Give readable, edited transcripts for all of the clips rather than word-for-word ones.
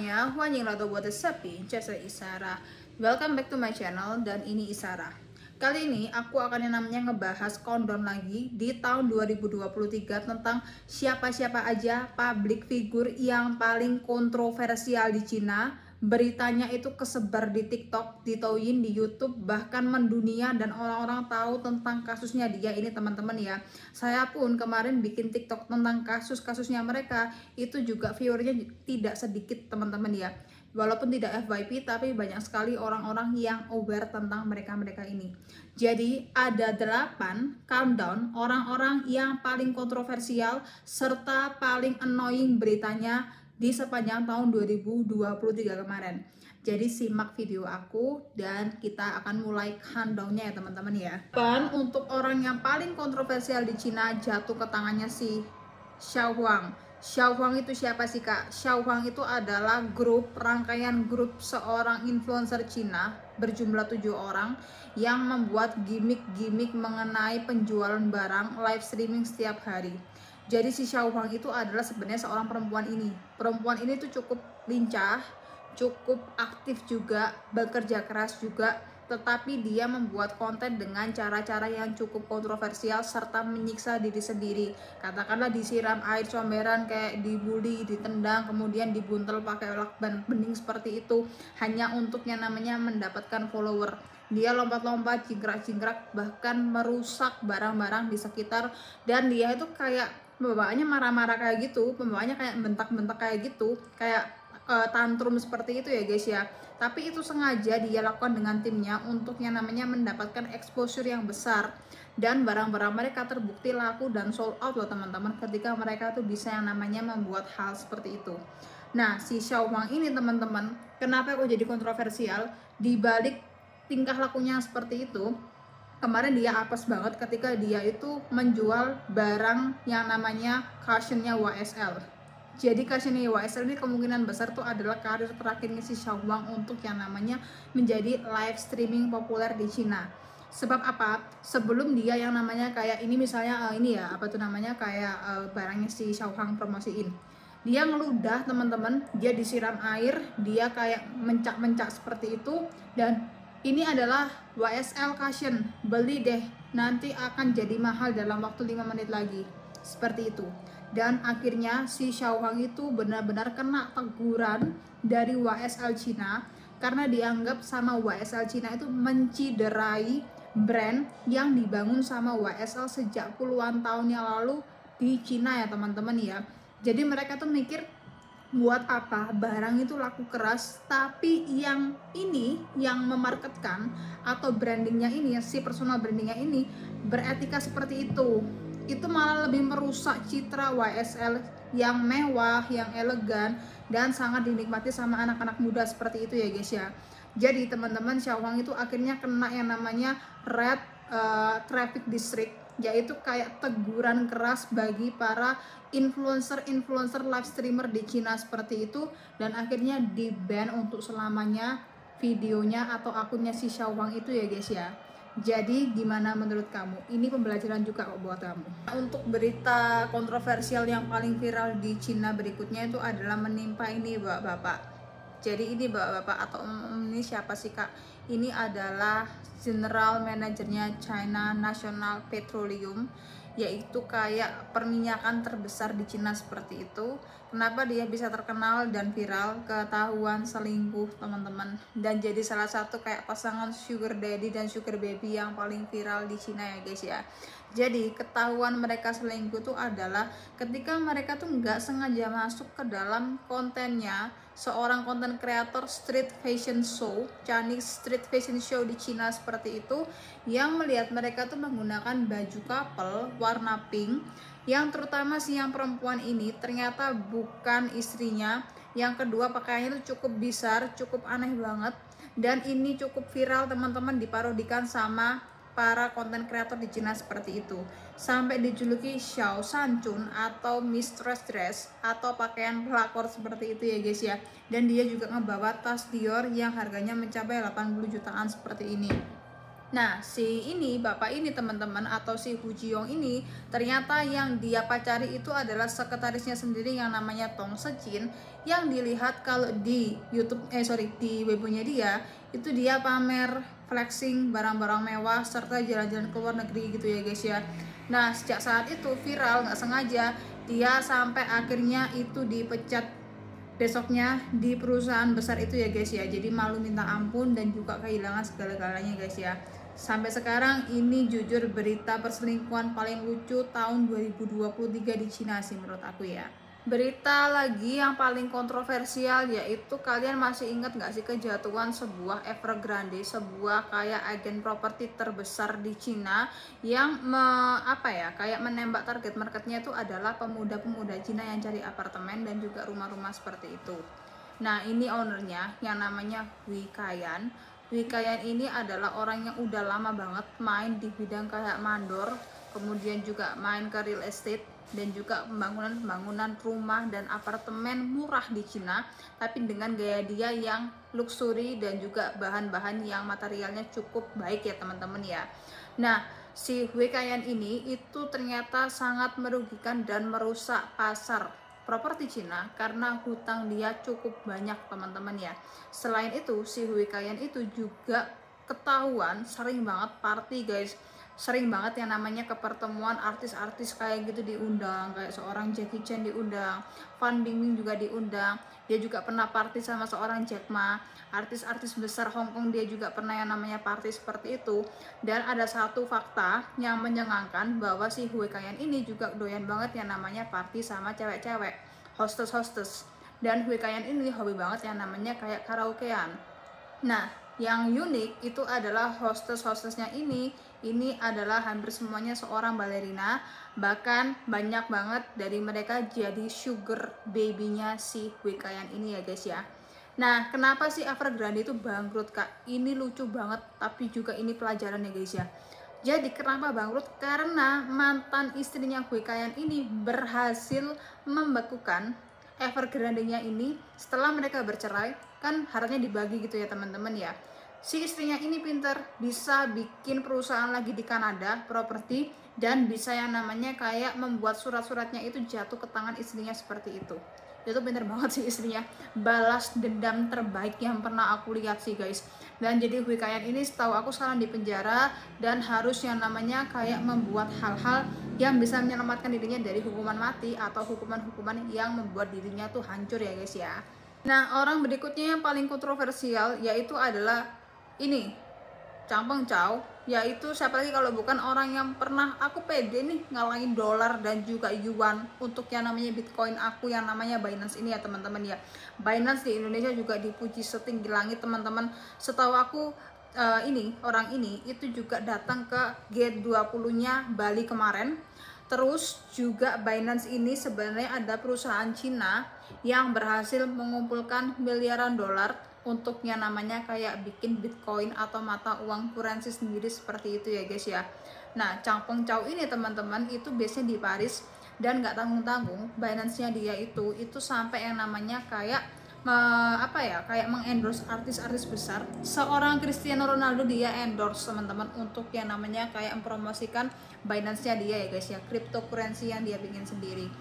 semuanya, Isara. Welcome back to my channel, dan ini Isara. Kali ini aku akan yang namanya ngebahas countdown lagi di tahun 2023 tentang siapa-siapa aja public figure yang paling kontroversial di Cina. Beritanya itu kesebar di TikTok, di Douyin, di YouTube, bahkan mendunia, dan orang-orang tahu tentang kasusnya dia ini, teman-teman ya. Saya pun kemarin bikin TikTok tentang kasus-kasusnya mereka, itu juga viewernya tidak sedikit, teman-teman ya. Walaupun tidak FYP, tapi banyak sekali orang-orang yang aware tentang mereka-mereka ini. Jadi ada 8 countdown orang-orang yang paling kontroversial serta paling annoying beritanya di sepanjang tahun 2023 kemarin. Jadi simak video aku dan kita akan mulai countdownnya ya teman-teman ya. Dan untuk orang yang paling kontroversial di Cina jatuh ke tangannya si Xiao Huang. Xiao Huang itu siapa sih kak? Xiao Huang itu adalah rangkaian grup seorang influencer Cina berjumlah 7 orang yang membuat gimmick-gimmick mengenai penjualan barang live streaming setiap hari. Jadi si Xiao Huang itu adalah sebenarnya seorang perempuan ini. Perempuan ini tuh cukup lincah, cukup aktif juga, bekerja keras juga, tetapi dia membuat konten dengan cara-cara yang cukup kontroversial serta menyiksa diri sendiri. Katakanlah disiram air comberan, kayak dibully, ditendang, kemudian dibuntel pakai lakban bening seperti itu, hanya untuk yang namanya mendapatkan follower. Dia lompat-lompat, jingkrak-jingkrak, bahkan merusak barang-barang di sekitar, dan dia itu kayak pembawaannya marah-marah kayak gitu, pembawaannya kayak bentak-bentak kayak gitu, kayak tantrum seperti itu ya guys ya. Tapi itu sengaja dia lakukan dengan timnya untuk yang namanya mendapatkan exposure yang besar, dan barang-barang mereka terbukti laku dan sold out loh teman-teman, ketika mereka tuh bisa yang namanya membuat hal seperti itu. Nah si Xiao Huang ini teman-teman, kenapa kok jadi kontroversial? Di balik tingkah lakunya seperti itu, kemarin dia apes banget ketika dia itu menjual barang yang namanya cushionnya YSL. Jadi cushionnya YSL ini kemungkinan besar tuh adalah karir terakhirnya si Xiao Huang untuk yang namanya menjadi live streaming populer di Cina. Sebab apa? Sebelum dia yang namanya kayak ini misalnya ini ya apa tuh namanya kayak barangnya si Xiao Huang promosiin, dia ngeludah teman-teman, dia disiram air, dia kayak mencak-mencak seperti itu, dan ini adalah YSL cushion, beli deh, nanti akan jadi mahal dalam waktu 5 menit lagi, seperti itu. Dan akhirnya si Xiao Huang itu benar-benar kena teguran dari YSL Cina, karena dianggap sama YSL Cina itu menciderai brand yang dibangun sama YSL sejak puluhan tahun yang lalu di Cina ya teman-teman ya. Jadi mereka tuh mikir, buat apa barang itu laku keras, tapi yang ini yang memarketkan atau brandingnya ini, si personal brandingnya ini beretika seperti itu malah lebih merusak citra YSL yang mewah, yang elegan, dan sangat dinikmati sama anak-anak muda seperti itu ya guys ya. Jadi teman-teman, Xiao Huang itu akhirnya kena yang namanya Red Traffic District, yaitu kayak teguran keras bagi para influencer live streamer di Cina seperti itu, dan akhirnya di ban untuk selamanya videonya atau akunnya si Xiao Huang itu ya guys ya. Jadi gimana menurut kamu? Ini pembelajaran juga kok buat kamu. Untuk berita kontroversial yang paling viral di Cina berikutnya itu adalah menimpa ini bapak-bapak. Jadi ini bapak-bapak atau ini siapa sih kak? Ini adalah General Managernya China National Petroleum, yaitu kayak perminyakan terbesar di Cina seperti itu. Kenapa dia bisa terkenal dan viral? Ketahuan selingkuh teman-teman, dan jadi salah satu kayak pasangan sugar daddy dan sugar baby yang paling viral di Cina ya guys ya. Jadi ketahuan mereka selingkuh itu adalah ketika mereka tuh nggak sengaja masuk ke dalam kontennya seorang konten kreator street fashion show, Chinese street fashion show di Cina seperti itu, yang melihat mereka tuh menggunakan baju couple warna pink, yang terutama si yang perempuan ini ternyata bukan istrinya, yang kedua pakaiannya tuh cukup besar, cukup aneh banget, dan ini cukup viral teman-teman, diparodikan sama para konten kreator di Cina seperti itu, sampai dijuluki Xiao Sanchun atau Mistress Dress atau pakaian pelakor seperti itu ya guys ya. Dan dia juga ngebawa tas Dior yang harganya mencapai 80 jutaan seperti ini. Nah, bapak ini teman-teman, atau si Hu Jiyong ini, ternyata yang dia pacari itu adalah sekretarisnya sendiri yang namanya Tong Sechin, yang dilihat kalau di di Weibo-nya dia, itu dia pamer flexing barang-barang mewah serta jalan-jalan ke luar negeri gitu ya guys ya. Nah, sejak saat itu viral, nggak sengaja dia sampai akhirnya itu dipecat besoknya di perusahaan besar itu ya guys ya. Jadi malu minta ampun dan juga kehilangan segala-galanya guys ya. Sampai sekarang ini jujur berita perselingkuhan paling lucu tahun 2023 di Cina sih menurut aku ya. Berita lagi yang paling kontroversial yaitu, kalian masih ingat nggak sih kejatuhan sebuah Evergrande, sebuah kayak agen properti terbesar di Cina yang kayak menembak target marketnya itu adalah pemuda-pemuda Cina yang cari apartemen dan juga rumah-rumah seperti itu. Nah, ini ownernya yang namanya Hui Kayan. Hui Kayan ini adalah orang yang udah lama banget main di bidang kayak mandor, kemudian juga main ke real estate dan juga pembangunan rumah dan apartemen murah di Cina, tapi dengan gaya dia yang luxury dan juga bahan-bahan yang materialnya cukup baik ya teman-teman ya. Nah, si Hui Kayan ini itu ternyata sangat merugikan dan merusak pasar properti Cina karena hutang dia cukup banyak teman-teman ya. Selain itu, si Hui Kayan itu juga ketahuan sering banget party guys, sering banget yang namanya ke pertemuan artis-artis kayak gitu diundang, kayak seorang Jackie Chan diundang, Fan Bingbing juga diundang, dia juga pernah party sama seorang Jack Ma, artis-artis besar Hong Kong dia juga pernah yang namanya party seperti itu. Dan ada satu fakta yang menyenangkan bahwa si Hui Kayan ini juga doyan banget yang namanya party sama cewek-cewek, hostess-hostess. Dan Hui Kayan ini hobi banget yang namanya kayak karaokean. Nah, yang unik itu adalah hostess-hostessnya ini adalah hampir semuanya seorang balerina, bahkan banyak banget dari mereka jadi sugar baby-nya si Hui Kayan ini ya guys ya. Nah, kenapa sih Evergrande itu bangkrut kak? Ini lucu banget, tapi juga ini pelajaran ya guys ya. Jadi kenapa bangkrut? Karena mantan istrinya Hui Kayan ini berhasil membekukan Evergrande-nya ini setelah mereka bercerai, kan harusnya dibagi gitu ya teman-teman ya. Si istrinya ini pinter, bisa bikin perusahaan lagi di Kanada, properti, dan bisa yang namanya kayak membuat surat-suratnya itu jatuh ke tangan istrinya seperti itu. Itu pinter banget sih istrinya, balas dendam terbaik yang pernah aku lihat sih guys. Dan jadi Hui Kayan ini setahu aku sekarang di penjara dan harus yang namanya kayak membuat hal-hal yang bisa menyelamatkan dirinya dari hukuman mati atau hukuman-hukuman yang membuat dirinya tuh hancur ya guys ya. Nah, orang berikutnya yang paling kontroversial yaitu adalah ini Chang Peng Chau, yaitu siapa lagi kalau bukan orang yang pernah aku pede nih ngalahin dolar dan juga yuan untuk yang namanya Bitcoin aku yang namanya Binance ini ya teman-teman ya. Binance di Indonesia juga dipuji setinggi langit teman-teman. Setahu aku orang ini itu juga datang ke G20-nya Bali kemarin. Terus juga Binance ini sebenarnya ada perusahaan Cina yang berhasil mengumpulkan miliaran dolar untuk yang namanya kayak bikin Bitcoin atau mata uang currency sendiri seperti itu ya guys ya. Nah, Chang Peng Chau ini teman-teman itu biasanya di Paris dan nggak tanggung-tanggung Binance-nya dia itu sampai yang namanya kayak kayak mengendorse artis-artis besar. Seorang Cristiano Ronaldo dia endorse teman-teman untuk yang namanya kayak mempromosikan Binance-nya dia ya guys ya, cryptocurrency yang dia bikin sendiri.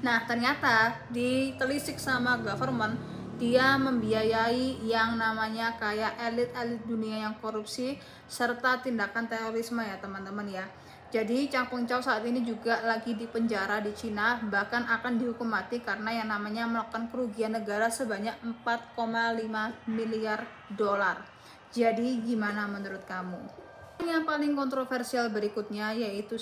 Nah, ternyata ditelisik sama government, dia membiayai yang namanya kayak elit-elit dunia yang korupsi serta tindakan terorisme ya teman-teman ya. Jadi Chang Peng Chau saat ini juga lagi di penjara di Cina, bahkan akan dihukum mati karena yang namanya melakukan kerugian negara sebanyak 4,5 miliar dolar. Jadi gimana menurut kamu? Yang paling kontroversial berikutnya yaitu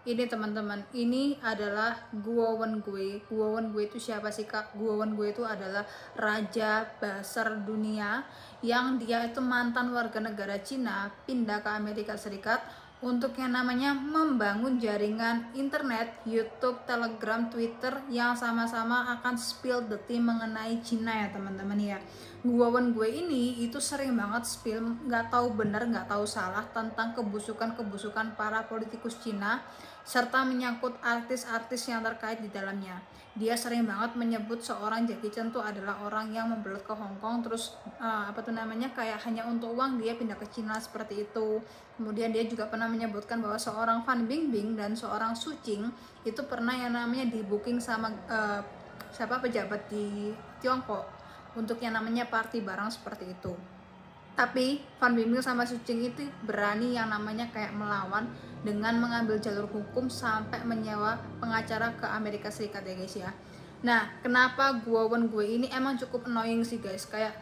ini teman-teman, ini adalah Guo Wengui. Guo Wengui itu siapa sih kak? Guo Wengui itu adalah raja besar dunia yang dia itu mantan warga negara Cina pindah ke Amerika Serikat untuk yang namanya membangun jaringan internet, YouTube, Telegram, Twitter yang sama-sama akan spill the tea mengenai Cina ya teman-teman ya. Guo Wengui ini itu sering banget spill, nggak tahu benar nggak tahu salah tentang kebusukan-kebusukan para politikus Cina serta menyangkut artis-artis yang terkait di dalamnya. Dia sering banget menyebut seorang Jackie Chan tuh adalah orang yang membelut ke Hong Kong, terus kayak hanya untuk uang dia pindah ke Cina seperti itu. Kemudian dia juga pernah menyebutkan bahwa seorang Fan Bingbing dan seorang Su Qing itu pernah yang namanya di booking sama pejabat di Tiongkok untuk yang namanya party barang seperti itu. Tapi Fan Bingbing sama Su Qing itu berani yang namanya kayak melawan dengan mengambil jalur hukum sampai menyewa pengacara ke Amerika Serikat ya guys ya. Nah, kenapa gue ini emang cukup annoying sih guys. Kayak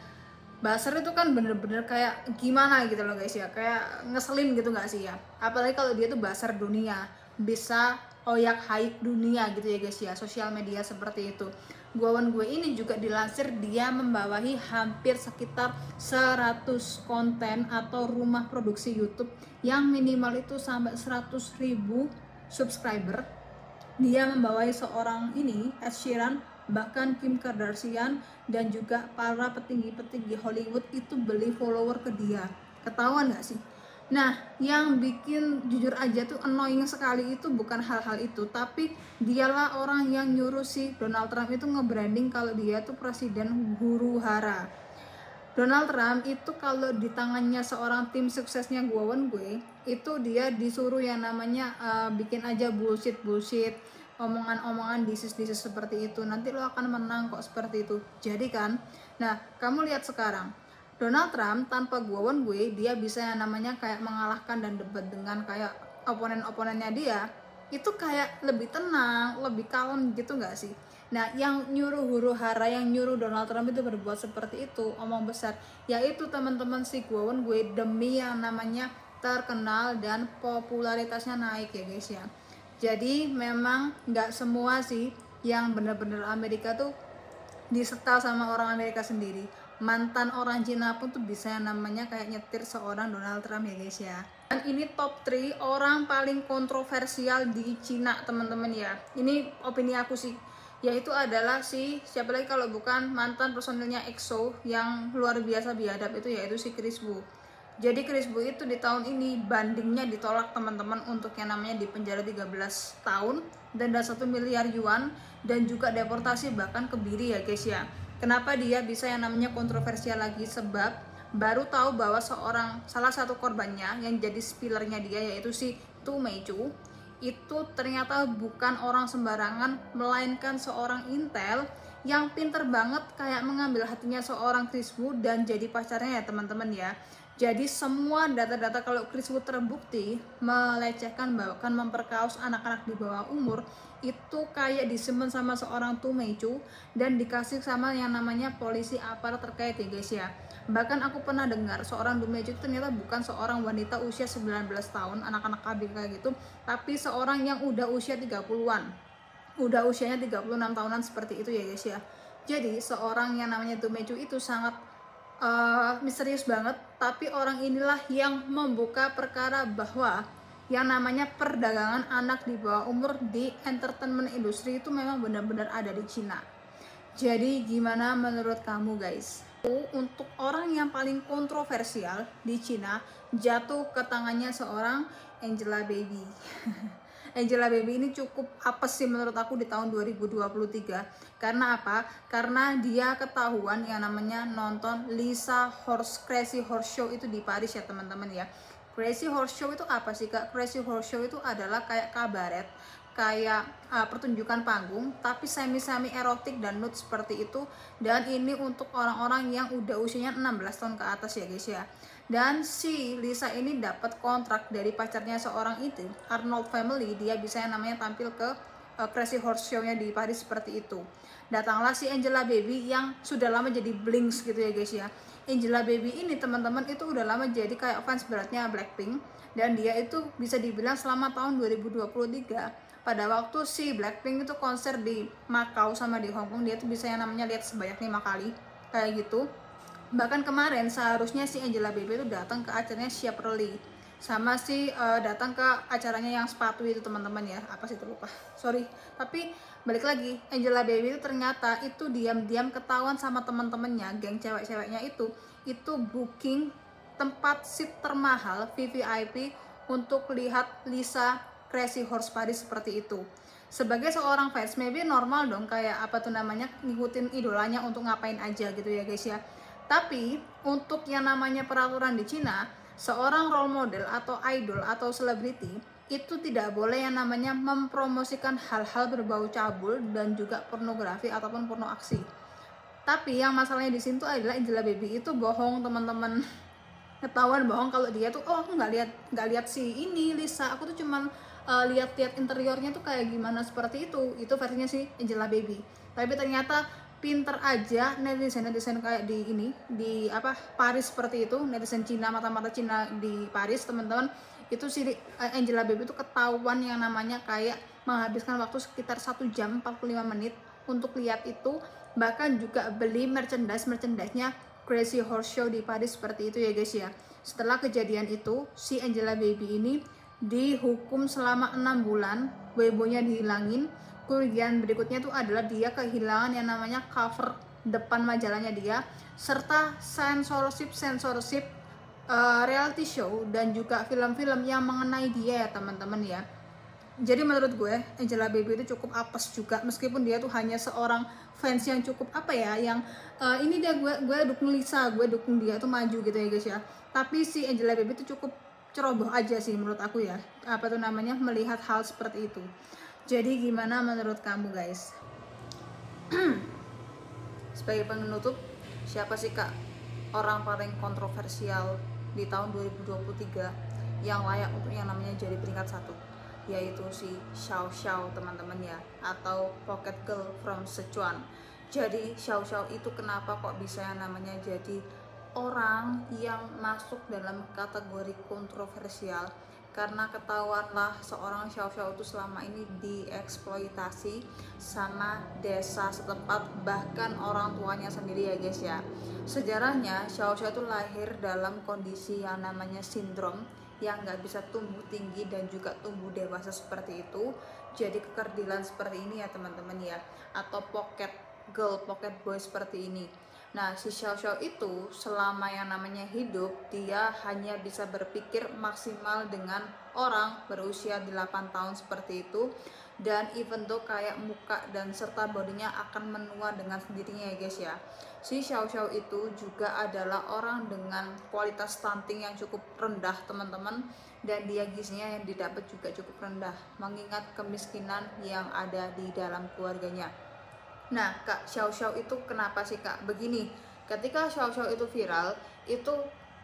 Basar itu kan bener-bener kayak gimana gitu loh guys ya. Kayak ngeselin gitu gak sih ya. Apalagi kalau dia tuh Basar dunia, bisa oyak haik dunia gitu ya guys ya, sosial media seperti itu. Gue ini juga dilansir dia membawahi hampir sekitar 100 konten atau rumah produksi YouTube yang minimal itu sampai 100.000 subscriber. Dia membawahi seorang ini, Ed Sheeran, bahkan Kim Kardashian dan juga para petinggi-petinggi Hollywood itu beli follower ke dia. Ketahuan gak sih? Nah, yang bikin jujur aja tuh annoying sekali itu bukan hal-hal itu, tapi dialah orang yang nyuruh si Donald Trump itu nge-branding kalau dia tuh presiden huru hara. Donald Trump itu kalau di tangannya seorang tim suksesnya gue itu dia disuruh yang namanya bikin aja bullshit, omongan-omongan disis seperti itu, nanti lo akan menang kok seperti itu. Jadi kan, nah kamu lihat sekarang Donald Trump tanpa gue dia bisa yang namanya kayak mengalahkan dan debat dengan kayak oponen-oponennya dia itu kayak lebih tenang, lebih kalem gitu nggak sih? Nah, yang nyuruh huru hara, yang nyuruh Donald Trump itu berbuat seperti itu, omong besar, yaitu teman-teman si gue demi yang namanya terkenal dan popularitasnya naik ya guys ya. Jadi memang nggak semua sih yang bener-bener Amerika tuh disetel sama orang Amerika sendiri. Mantan orang Cina pun tuh bisa yang namanya kayak nyetir seorang Donald Trump ya guys ya. Dan ini top 3 orang paling kontroversial di Cina teman-teman ya. Ini opini aku sih, yaitu adalah siapa lagi kalau bukan mantan personilnya EXO yang luar biasa biadab itu, yaitu si Chris Wu. Jadi Chris Wu itu di tahun ini bandingnya ditolak teman-teman untuk yang namanya dipenjara 13 tahun, denda 1 miliar yuan, dan juga deportasi bahkan ke Biri ya guys ya. Kenapa dia bisa yang namanya kontroversial lagi? Sebab baru tahu bahwa salah satu korbannya yang jadi spillernya dia, yaitu si Tu Meichu, itu ternyata bukan orang sembarangan, melainkan seorang intel yang pinter banget kayak mengambil hatinya seorang Chris Wu dan jadi pacarnya ya teman-teman ya. Jadi semua data-data kalau Chris Wu terbukti melecehkan bahkan memperkaos anak-anak di bawah umur, itu kayak disimpan sama seorang Tu Meichu dan dikasih sama yang namanya polisi aparat terkait ya guys ya. Bahkan aku pernah dengar seorang Tu Meichu ternyata bukan seorang wanita usia 19 tahun, anak-anak kabin kayak gitu, tapi seorang yang udah usia 30-an. Udah usianya 36 tahunan seperti itu ya guys ya. Jadi seorang yang namanya Tu Meichu itu sangat misterius banget, tapi orang inilah yang membuka perkara bahwa yang namanya perdagangan anak di bawah umur di entertainment industri itu memang benar-benar ada di Cina. Jadi gimana menurut kamu guys? Untuk orang yang paling kontroversial di Cina jatuh ke tangannya seorang Angelababy. Angelababy ini cukup apes sih menurut aku di tahun 2023. Karena apa? Karena dia ketahuan yang namanya nonton Crazy Horse Show itu di Paris ya teman-teman ya. Crazy Horse Show itu apa sih kak? Crazy Horse Show itu adalah kayak kabaret, kayak pertunjukan panggung, tapi semi erotik dan nude seperti itu. Dan ini untuk orang-orang yang udah usianya 16 tahun ke atas ya guys ya. Dan si Lisa ini dapat kontrak dari pacarnya seorang itu, Arnold Family. Dia bisa yang namanya tampil ke Crazy Horse Show-nya di Paris seperti itu. Datanglah si Angelababy yang sudah lama jadi blinks gitu ya guys ya. Angelababy ini teman-teman itu udah lama jadi kayak fans beratnya Blackpink, dan dia itu bisa dibilang selama tahun 2023 pada waktu si Blackpink itu konser di Macau sama di Hong Kong, dia tuh bisa yang namanya lihat sebanyak 5 kali kayak gitu. Bahkan kemarin seharusnya si Angelababy itu datang ke acaranya Shapely sama datang ke acaranya yang sepatu itu teman-teman ya, apa sih itu lupa, sorry. Tapi balik lagi, Angelababy itu ternyata itu diam-diam ketahuan sama teman-temannya, geng cewek-ceweknya itu booking tempat seat termahal VVIP untuk lihat Lisa Crazy Horse Paris seperti itu. Sebagai seorang fans, maybe normal dong kayak apa tuh namanya, ngikutin idolanya untuk ngapain aja gitu ya guys ya. Tapi untuk yang namanya peraturan di Cina, seorang role model atau idol atau selebriti itu tidak boleh yang namanya mempromosikan hal-hal berbau cabul dan juga pornografi ataupun porno aksi. Tapi yang masalahnya di sini tuh adalah Angelababy itu bohong teman-teman. Ketahuan bohong kalau dia tuh, oh aku nggak lihat si ini Lisa, aku tuh cuman lihat-lihat interiornya tuh kayak gimana seperti itu versinya si Angelababy. Tapi ternyata pinter aja netizen kayak di ini di apa Paris seperti itu, netizen Cina, mata-mata Cina di Paris teman-teman, itu si Angelababy itu ketahuan yang namanya kayak menghabiskan waktu sekitar 1 jam 45 menit untuk lihat itu, bahkan juga beli merchandise-nya Crazy Horse Show di Paris seperti itu ya guys ya. Setelah kejadian itu, si Angelababy ini dihukum selama 6 bulan, Weibo-nya dihilangin. Kerugian berikutnya itu adalah dia kehilangan yang namanya cover depan majalahnya dia, serta censorship reality show dan juga film-film yang mengenai dia ya teman-teman ya. Jadi menurut gue Angelababy itu cukup apes juga, meskipun dia tuh hanya seorang fans yang cukup apa ya, yang ini dia gue dukung Lisa, gue dukung dia tuh maju gitu ya guys ya. Tapi si Angelababy itu cukup ceroboh aja sih menurut aku ya, apa tuh namanya, melihat hal seperti itu. Jadi gimana menurut kamu guys? Sebagai penutup, siapa sih kak orang paling kontroversial di tahun 2023 yang layak untuk yang namanya jadi peringkat 1? Yaitu si Xiao Xiao teman-teman ya, atau Pocket Girl from Sichuan. Jadi Xiao Xiao itu kenapa kok bisa yang namanya jadi orang yang masuk dalam kategori kontroversial? Karena ketahuanlah seorang Xiao Xiao itu selama ini dieksploitasi sama desa setempat, bahkan orang tuanya sendiri ya guys ya. Sejarahnya Xiao Xiao itu lahir dalam kondisi yang namanya sindrom, yang nggak bisa tumbuh tinggi dan juga tumbuh dewasa seperti itu. Jadi kekerdilan seperti ini ya teman-teman ya, atau pocket girl, pocket boy seperti ini. Nah, si Xiao Xiao itu selama yang namanya hidup, dia hanya bisa berpikir maksimal dengan orang berusia 8 tahun seperti itu. Dan even though kayak muka dan serta bodinya akan menua dengan sendirinya ya guys ya. Si Xiao Xiao itu juga adalah orang dengan kualitas stunting yang cukup rendah teman-teman. Dan dia gizinya yang didapat juga cukup rendah, mengingat kemiskinan yang ada di dalam keluarganya. Nah, Kak, Xiao Xiao itu kenapa sih Kak begini? Ketika Xiao Xiao itu viral, itu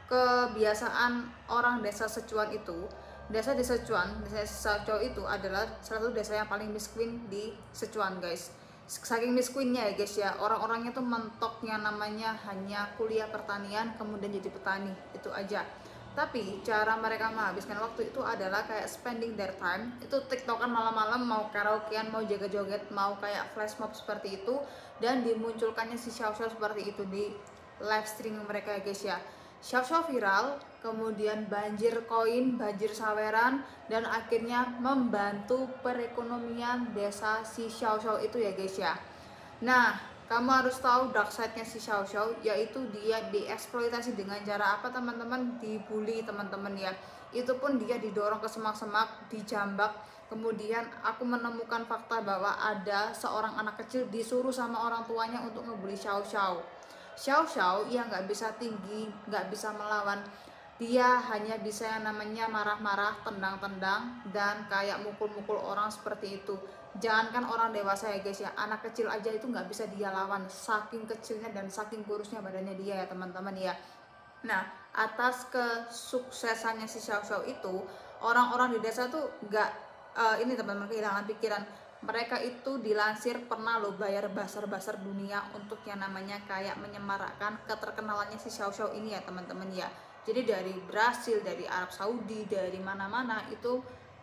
kebiasaan orang desa Sichuan itu, desa di Sichuan, desa Xiao Xiao itu adalah salah satu desa yang paling miskin di Sichuan guys. Saking miskinnya ya guys ya, orang-orangnya tuh mentok yang namanya hanya kuliah pertanian, kemudian jadi petani, itu aja. Tapi cara mereka menghabiskan waktu itu adalah kayak spending their time, itu tiktokan malam-malam, mau karaokean, mau joget-joget, mau kayak flash mob seperti itu. Dan dimunculkannya si Xiao Xiao seperti itu di live streaming mereka ya guys ya. Xiao Xiao viral, kemudian banjir koin, banjir saweran, dan akhirnya membantu perekonomian desa si Xiao Xiao itu ya guys ya. Nah, kamu harus tahu dark side-nya si Xiao Xiao, yaitu dia dieksploitasi dengan cara apa teman-teman? Dibully teman-teman ya. Itu pun dia didorong ke semak-semak, dijambak. Kemudian aku menemukan fakta bahwa ada seorang anak kecil disuruh sama orang tuanya untuk ngebully Xiao Xiao. Xiao Xiao yang nggak bisa tinggi, nggak bisa melawan. Dia hanya bisa yang namanya marah-marah, tendang-tendang, dan kayak mukul-mukul orang seperti itu. Jangankan orang dewasa ya guys ya, anak kecil aja itu nggak bisa dia lawan, saking kecilnya dan saking kurusnya badannya dia ya teman-teman ya. Nah, atas kesuksesannya si Xiao Xiao itu, orang-orang di desa tuh nggak ini teman-teman, kehilangan pikiran. Mereka itu dilansir pernah lo bayar basar-basar dunia untuk yang namanya kayak menyemarakkan keterkenalannya si Xiao Xiao ini ya teman-teman ya. Jadi dari Brasil, dari Arab Saudi, dari mana-mana itu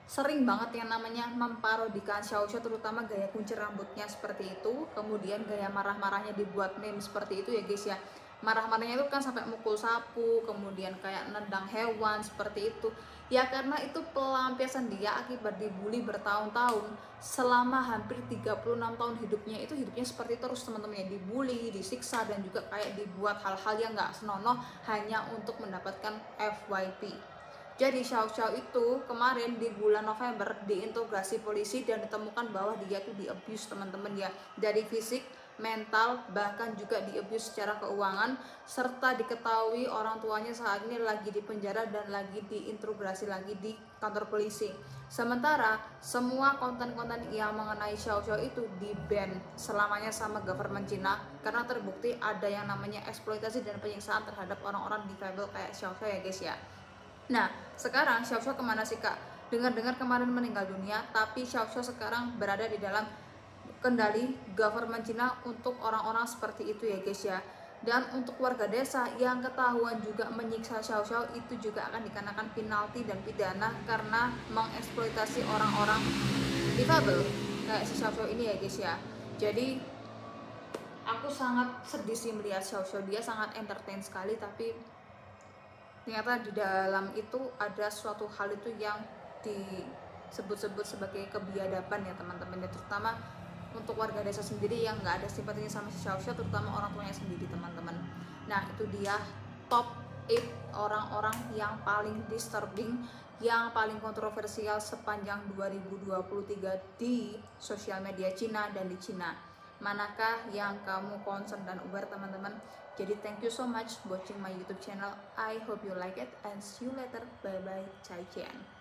sering banget yang namanya memparodikan Xiao Xiao, terutama gaya kunci rambutnya seperti itu. Kemudian gaya marah-marahnya dibuat meme seperti itu ya guys ya. Marah-marahnya itu kan sampai mukul sapu, kemudian kayak nendang hewan seperti itu. Ya karena itu pelampiasan dia akibat dibully bertahun-tahun. Selama hampir 36 tahun hidupnya itu hidupnya seperti terus teman-teman ya, dibully, disiksa, dan juga kayak dibuat hal-hal yang gak senonoh hanya untuk mendapatkan FYP. Jadi Xiao Xiao itu kemarin di bulan November diintegrasi polisi dan ditemukan bahwa dia tuh di-abuse teman-teman ya, dari fisik, mental, bahkan juga di-abuse secara keuangan, serta diketahui orang tuanya saat ini lagi di penjara dan lagi diintegrasi lagi di kantor polisi. Sementara semua konten-konten yang mengenai Xiao Xiao itu di-ban selamanya sama government Cina karena terbukti ada yang namanya eksploitasi dan penyiksaan terhadap orang-orang difabel kayak Xiao Xiao ya guys ya. Nah, sekarang Xiao Xiao kemana sih kak? Dengar-dengar kemarin meninggal dunia, tapi Xiao Xiao sekarang berada di dalam kendali government Cina untuk orang-orang seperti itu ya guys ya. Dan untuk warga desa yang ketahuan juga menyiksa Xiao Xiao itu juga akan dikenakan penalti dan pidana karena mengeksploitasi orang-orang difabel kayak si Xiao Xiao ini ya guys ya. Jadi aku sangat sedih sih melihat Xiao Xiao, dia sangat entertain sekali, tapi ternyata di dalam itu ada suatu hal itu yang disebut-sebut sebagai kebiadaban ya teman-teman ya, terutama untuk warga desa sendiri yang nggak ada simpatinya sama si Xiao Xiao, terutama orang tuanya sendiri teman-teman. Nah itu dia top 8 orang-orang yang paling disturbing, yang paling kontroversial sepanjang 2023 di sosial media Cina dan di Cina. Manakah yang kamu concern dan aware teman-teman? Jadi thank you so much watching my YouTube channel. I hope you like it and see you later. Bye bye. Cai Cian.